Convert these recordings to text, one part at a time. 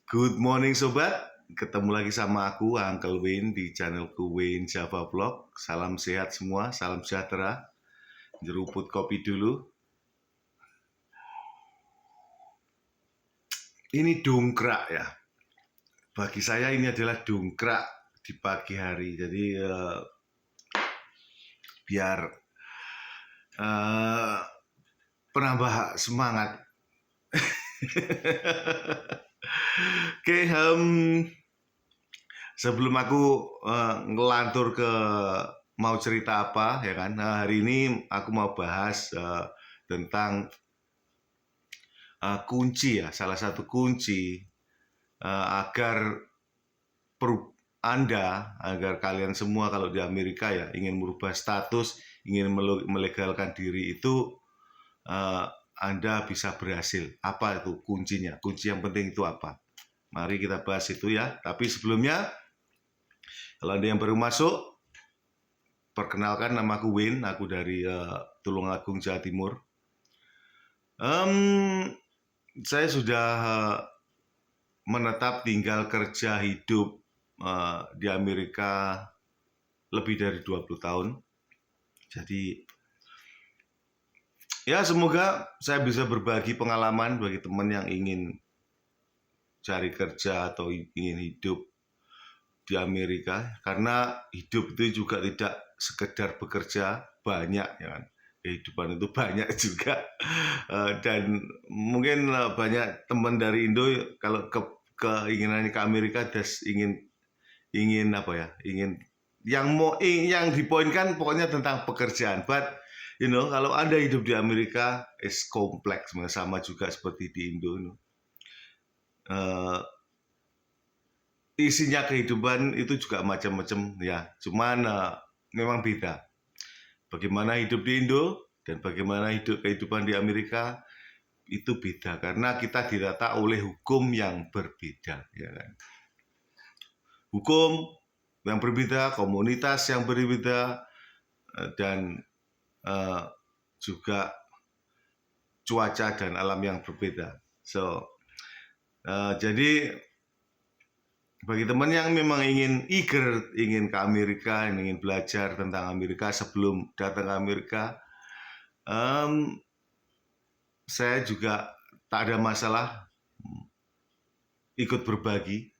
Good morning sobat, ketemu lagi sama aku Uncle Wayne di channelku Wayne Java Vlog. Salam sehat semua, salam sejahtera. Jeruput kopi dulu. Ini dongkrak ya. Bagi saya ini adalah dongkrak di pagi hari. Jadi biar penambah semangat. Oke, sebelum aku ngelantur ke mau cerita apa ya kan, hari ini aku mau bahas tentang kunci ya, salah satu kunci agar agar kalian semua kalau di Amerika ya ingin merubah status, ingin melegalkan diri itu, Anda bisa berhasil. Apa itu kuncinya? Kunci yang penting itu apa? Mari kita bahas itu ya. Tapi sebelumnya, kalau ada yang baru masuk, perkenalkan, nama aku Wayne, aku dari Tulungagung, Jawa Timur. Saya sudah menetap tinggal kerja hidup di Amerika lebih dari 20 tahun. Jadi ya semoga saya bisa berbagi pengalaman bagi teman yang ingin cari kerja atau ingin hidup di Amerika, karena hidup itu juga tidak sekedar bekerja, banyak ya kan. Kehidupan itu banyak juga. Dan mungkin banyak teman dari Indo kalau keinginannya ke Amerika ingin apa ya, ingin yang dipoinkan pokoknya tentang pekerjaan. But kalau Anda hidup di Amerika is kompleks, sama juga seperti di Indo. Isinya kehidupan itu juga macam-macam ya, cuman memang beda. Bagaimana hidup di Indo dan bagaimana kehidupan di Amerika itu beda, karena kita ditata oleh hukum yang berbeda, ya kan? Hukum yang berbeda, komunitas yang berbeda, dan juga cuaca dan alam yang berbeda. Jadi bagi teman yang memang ingin ke Amerika, ingin belajar tentang Amerika sebelum datang ke Amerika, saya juga tak ada masalah ikut berbagi,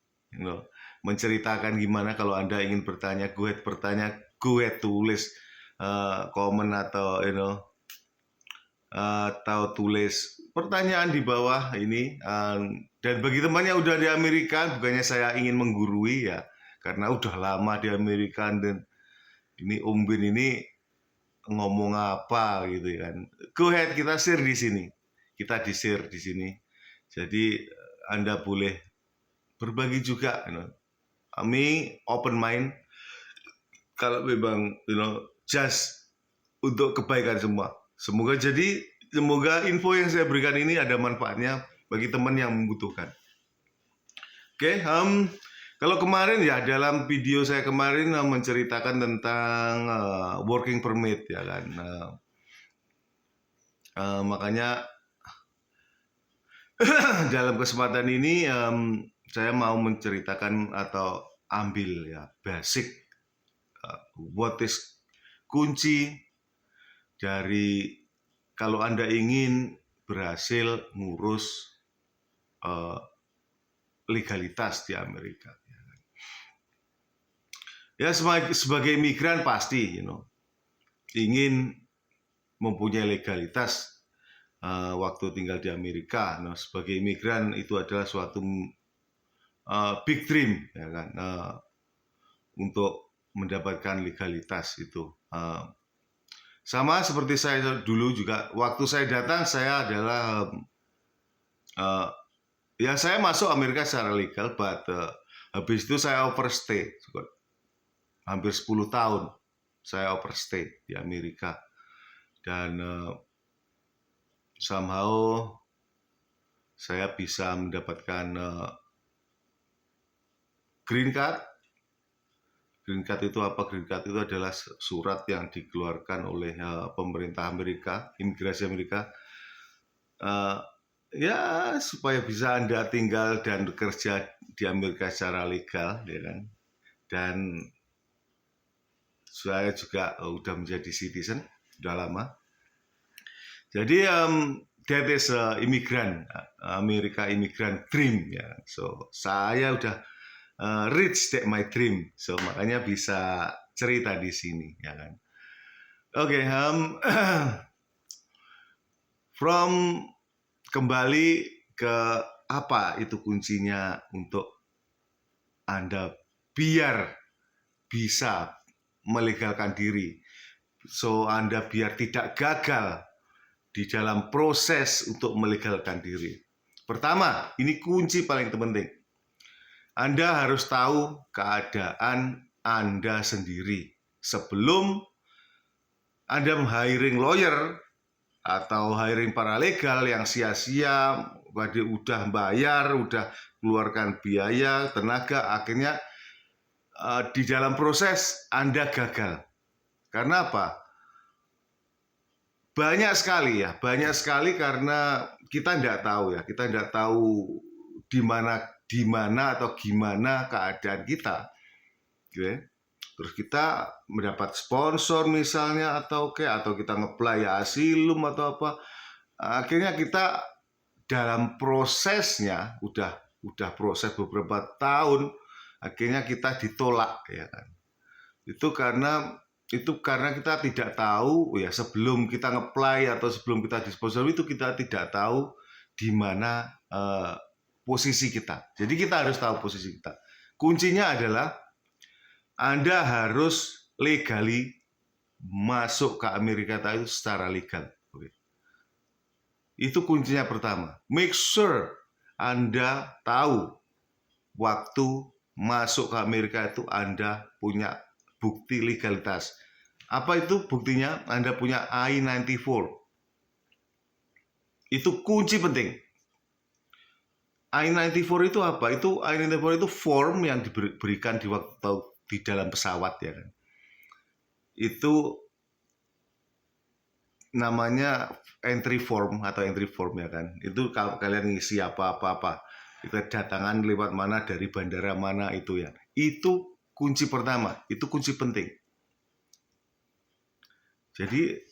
menceritakan gimana kalau Anda ingin bertanya, gue tulis komen atau tulis pertanyaan di bawah ini. Dan bagi teman yang udah di Amerika, bukannya saya ingin menggurui ya, karena udah lama di Amerika dan ini Om Bin ini ngomong apa gitu kan. Go ahead, kita share di sini. Kita di-share di sini. Jadi Anda boleh berbagi juga, kami open mind kalau memang just untuk kebaikan semua. Semoga info yang saya berikan ini ada manfaatnya bagi teman yang membutuhkan. Oke, kalau kemarin ya, dalam video saya kemarin menceritakan tentang working permit ya kan. Makanya dalam kesempatan ini saya mau menceritakan atau ambil ya basic what is kunci dari kalau Anda ingin berhasil ngurus legalitas di Amerika. Ya sebagai imigran pasti ingin mempunyai legalitas waktu tinggal di Amerika. Sebagai imigran itu adalah suatu big dream ya kan, untuk mendapatkan legalitas itu. Sama seperti saya dulu juga, waktu saya datang saya adalah ya saya masuk Amerika secara legal, but habis itu saya overstay. Hampir 10 tahun saya overstay di Amerika. Dan somehow saya bisa mendapatkan green card. Green card itu apa? Green card itu adalah surat yang dikeluarkan oleh pemerintah Amerika, imigrasi Amerika. ya supaya bisa Anda tinggal dan bekerja di Amerika secara legal, ya kan. Dan saya juga udah menjadi citizen, udah lama. Jadi that is immigrant, Amerika immigrant dream ya. So saya udah reach that my dream. So makanya bisa cerita di sini, ya kan. Oke, from kembali ke apa itu kuncinya untuk Anda biar bisa melegalkan diri. So Anda biar tidak gagal di dalam proses untuk melegalkan diri. Pertama, ini kunci paling penting. Anda harus tahu keadaan Anda sendiri sebelum Anda hiring lawyer atau hiring paralegal yang sia-sia, udah bayar, udah keluarkan biaya, tenaga, akhirnya di dalam proses Anda gagal. Karena apa? Banyak sekali karena kita tidak tahu ya, kita tidak tahu di mana atau gimana keadaan kita. Okay. Terus kita mendapat sponsor misalnya atau kita nge-apply asilum atau apa. Akhirnya kita dalam prosesnya udah proses beberapa tahun, akhirnya kita ditolak, ya kan. Itu karena kita tidak tahu ya, sebelum kita nge-apply atau sebelum kita disponsor itu kita tidak tahu di mana posisi kita. Jadi kita harus tahu posisi kita. Kuncinya adalah Anda harus legally masuk ke Amerika itu secara legal. Itu kuncinya pertama. Make sure Anda tahu waktu masuk ke Amerika itu Anda punya bukti legalitas. Apa itu buktinya? Anda punya I-94. Itu kunci penting. I-94 itu apa? I-94 itu form yang diberikan di dalam pesawat, ya kan. Itu namanya entry form ya kan. Itu kalau kalian ngisi apa-apa, kedatangan lewat mana, dari bandara mana, itu ya. Itu kunci pertama, itu kunci penting. Jadi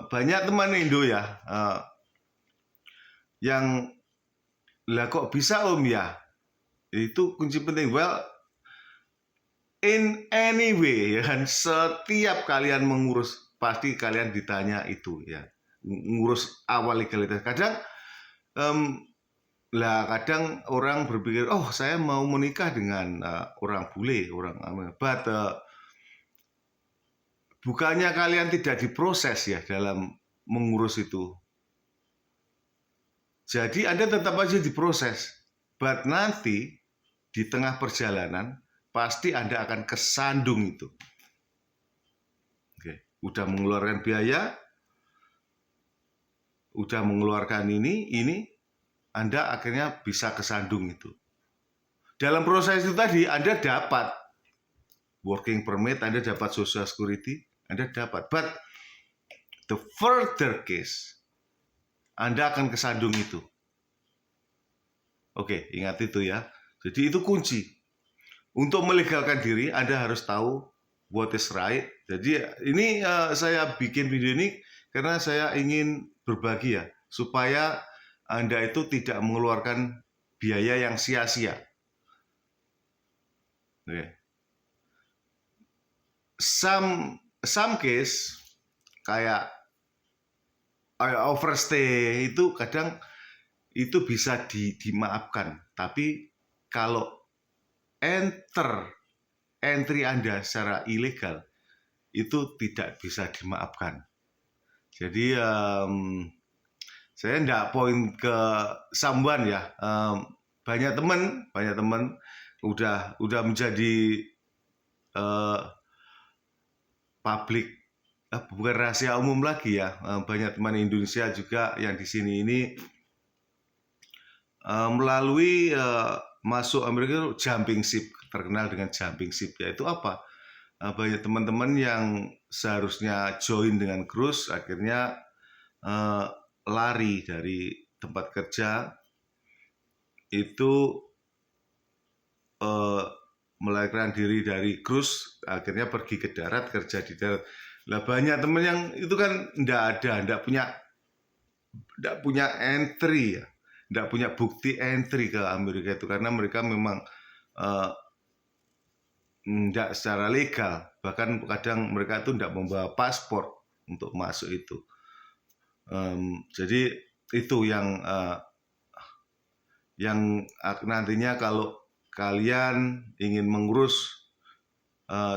banyak teman Indo ya yang lah kok bisa Om ya. Itu kunci penting. Well, in any way ya kan, setiap kalian mengurus pasti kalian ditanya itu ya, ngurus awal legalitas. Kadang kadang orang berpikir, oh saya mau menikah dengan orang bule, orang but bukannya kalian tidak diproses ya dalam mengurus itu. Jadi Anda tetap aja diproses, but nanti di tengah perjalanan pasti Anda akan kesandung itu. Oke, udah mengeluarkan biaya, udah mengeluarkan ini, Anda akhirnya bisa kesandung itu. Dalam proses itu tadi Anda dapat working permit, Anda dapat social security, Anda dapat. But the further case, Anda akan kesandung itu. Oke, ingat itu ya. Jadi itu kunci. Untuk melegalkan diri, Anda harus tahu what is right. Jadi ini saya bikin video ini karena saya ingin berbagi ya, supaya Anda itu tidak mengeluarkan biaya yang sia-sia. Okay. Some case kayak overstay itu kadang itu bisa dimaafkan, tapi kalau entry Anda secara ilegal itu tidak bisa dimaafkan. Jadi saya enggak poin ke someone ya. Banyak teman udah menjadi publik, bukan rahasia umum lagi ya. Banyak teman Indonesia juga yang di sini ini melalui masuk Amerika itu jumping ship, terkenal dengan jumping ship, yaitu apa? Banyak teman-teman yang seharusnya join dengan cruise akhirnya lari dari tempat kerja itu melarikan diri dari cruise, akhirnya pergi ke darat, kerja di darat. Lah banyak temen yang itu kan enggak punya entry ya, enggak punya bukti entry ke Amerika itu karena mereka memang enggak secara legal, bahkan kadang mereka itu enggak membawa paspor untuk masuk itu. Jadi itu yang nantinya kalau kalian ingin mengurus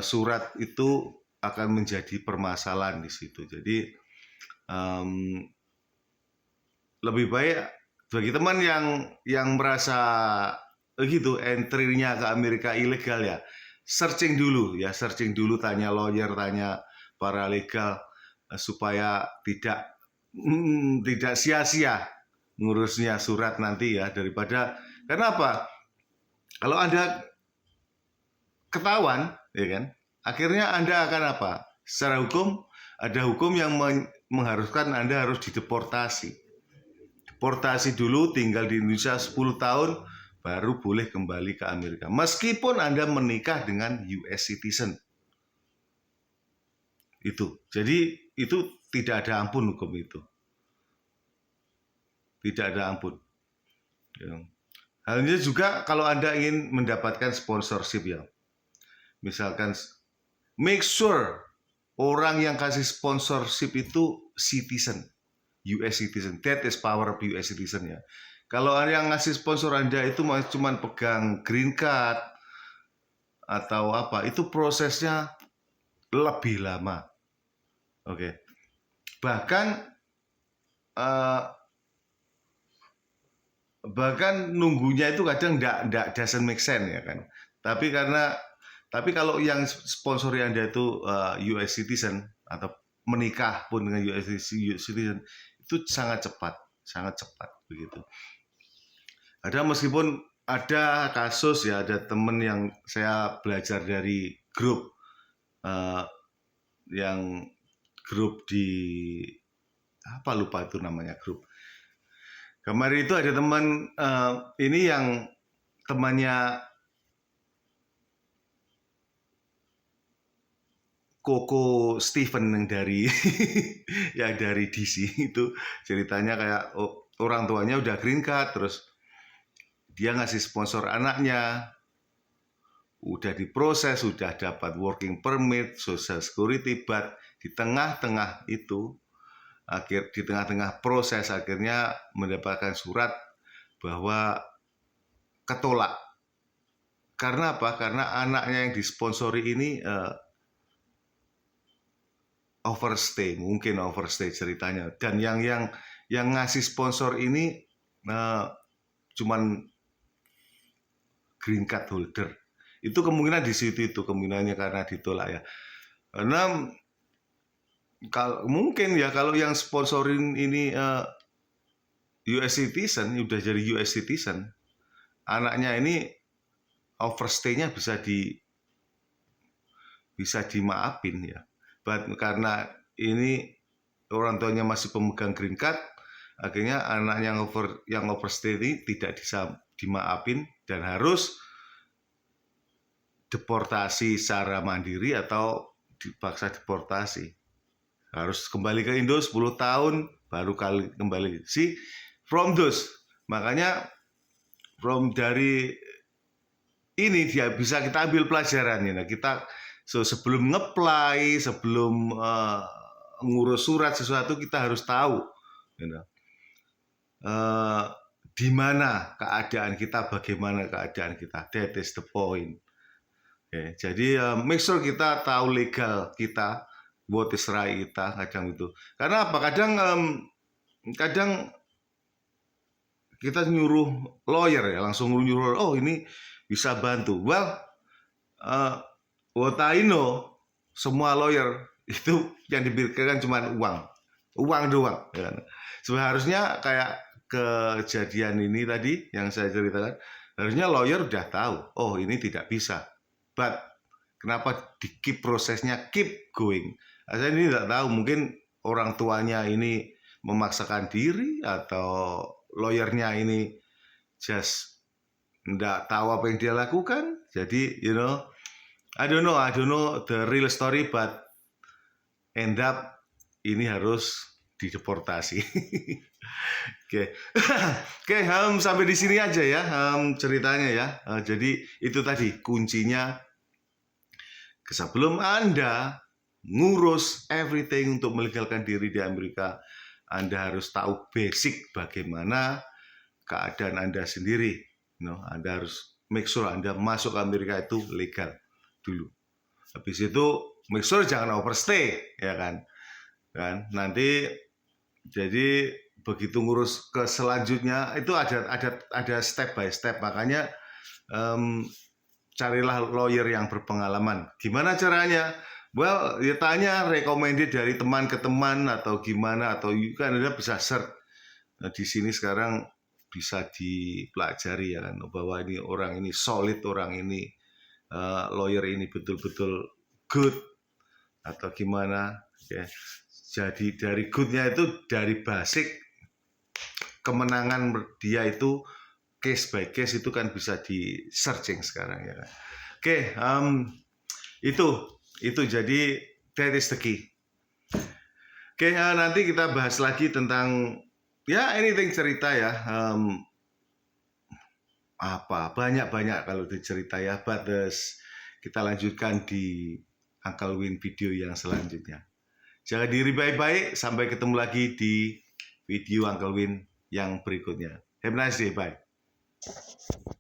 surat itu akan menjadi permasalahan di situ. Jadi lebih baik bagi teman yang merasa begitu entry-nya ke Amerika ilegal ya, searching dulu, tanya lawyer, tanya para legal supaya tidak sia-sia ngurusnya surat nanti ya, daripada kenapa? Kalau Anda ketahuan, ya kan, akhirnya Anda akan apa? Secara hukum, ada hukum yang mengharuskan Anda harus dideportasi. Deportasi dulu, tinggal di Indonesia 10 tahun, baru boleh kembali ke Amerika. Meskipun Anda menikah dengan US citizen. Itu. Jadi itu tidak ada ampun hukum itu. Tidak ada ampun. Ya. Halnya juga kalau Anda ingin mendapatkan sponsorship ya. Misalkan make sure orang yang kasih sponsorship itu citizen, US citizen. That is power of US citizen ya. Kalau yang ngasih sponsor Anda itu cuma pegang green card atau apa, itu prosesnya lebih lama. Oke. Bahkan nunggunya itu kadang enggak doesn't make sense ya kan. Tapi kalau yang sponsori Anda itu US citizen atau menikah pun dengan US citizen, itu sangat cepat begitu. Ada meskipun ada kasus ya, ada teman yang saya belajar dari grup yang grup di apa lupa itu namanya grup. Kemarin itu ada teman ini yang temannya Koko Stephen yang dari ya dari DC itu, ceritanya kayak orang tuanya udah green card, terus dia ngasih sponsor anaknya, udah diproses, udah dapat working permit, social security, but di tengah-tengah proses akhirnya mendapatkan surat bahwa ketolak. Karena apa? Karena anaknya yang disponsori ini overstay ceritanya. Dan yang ngasih sponsor ini cuman green card holder. Itu kemungkinan di situ itu kemungkinannya karena ditolak ya. Karena mungkin ya kalau yang sponsorin ini US citizen, udah jadi US citizen, anaknya ini overstay-nya bisa dimaafin ya. But karena ini orang tuanya masih pemegang green card, akhirnya anak yang overstay ini tidak bisa dimaafin dan harus deportasi secara mandiri atau dipaksa deportasi. Harus kembali ke Indo 10 tahun baru kembali. From those. Makanya dari ini dia bisa kita ambil pelajarannya. Nah, kita sebelum nge-apply, sebelum ngurus surat sesuatu, kita harus tahu di mana keadaan kita, bagaimana keadaan kita. That is the point. Okay. Jadi make sure kita tahu legal kita, what is right kita, kadang itu. Karena apa? Kadang kita nyuruh lawyer ya, langsung nyuruh, oh ini bisa bantu. Well, what I know, semua lawyer itu yang dipikirkan cuma uang doang. Ya. Seharusnya kayak kejadian ini tadi yang saya ceritakan, harusnya lawyer udah tahu, oh ini tidak bisa. But kenapa keep prosesnya keep going? Saya ini tidak tahu, mungkin orang tuanya ini memaksakan diri atau lawyernya ini just nggak tahu apa yang dia lakukan. Jadi I don't know the real story, but end up ini harus dideportasi. Oke. Oke, sampai di sini aja ya ceritanya ya. Jadi itu tadi kuncinya, sebelum Anda ngurus everything untuk melegalkan diri di Amerika, Anda harus tahu basic bagaimana keadaan Anda sendiri. Anda harus make sure Anda masuk ke Amerika itu legal dulu. Habis itu make sure jangan overstay, ya kan? Nanti jadi begitu ngurus ke selanjutnya itu ada step by step. Makanya carilah lawyer yang berpengalaman. Gimana caranya? Well, ya tanya recommended dari teman ke teman atau gimana, atau kan Anda bisa search. Nah, di sini sekarang bisa dipelajari ya kan, bahwa ini orang ini solid, orang ini lawyer ini betul-betul good atau gimana ya. Jadi dari goodnya itu dari basic kemenangan dia itu case by case itu kan bisa di searching sekarang ya kan. Oke, itu jadi that is the key. Oke, nanti kita bahas lagi tentang ya anything cerita ya, banyak kalau dicerita ya, but kita lanjutkan di Uncle Win video yang selanjutnya. Jaga diri baik-baik, sampai ketemu lagi di video Uncle Win yang berikutnya. Have a nice day, bye.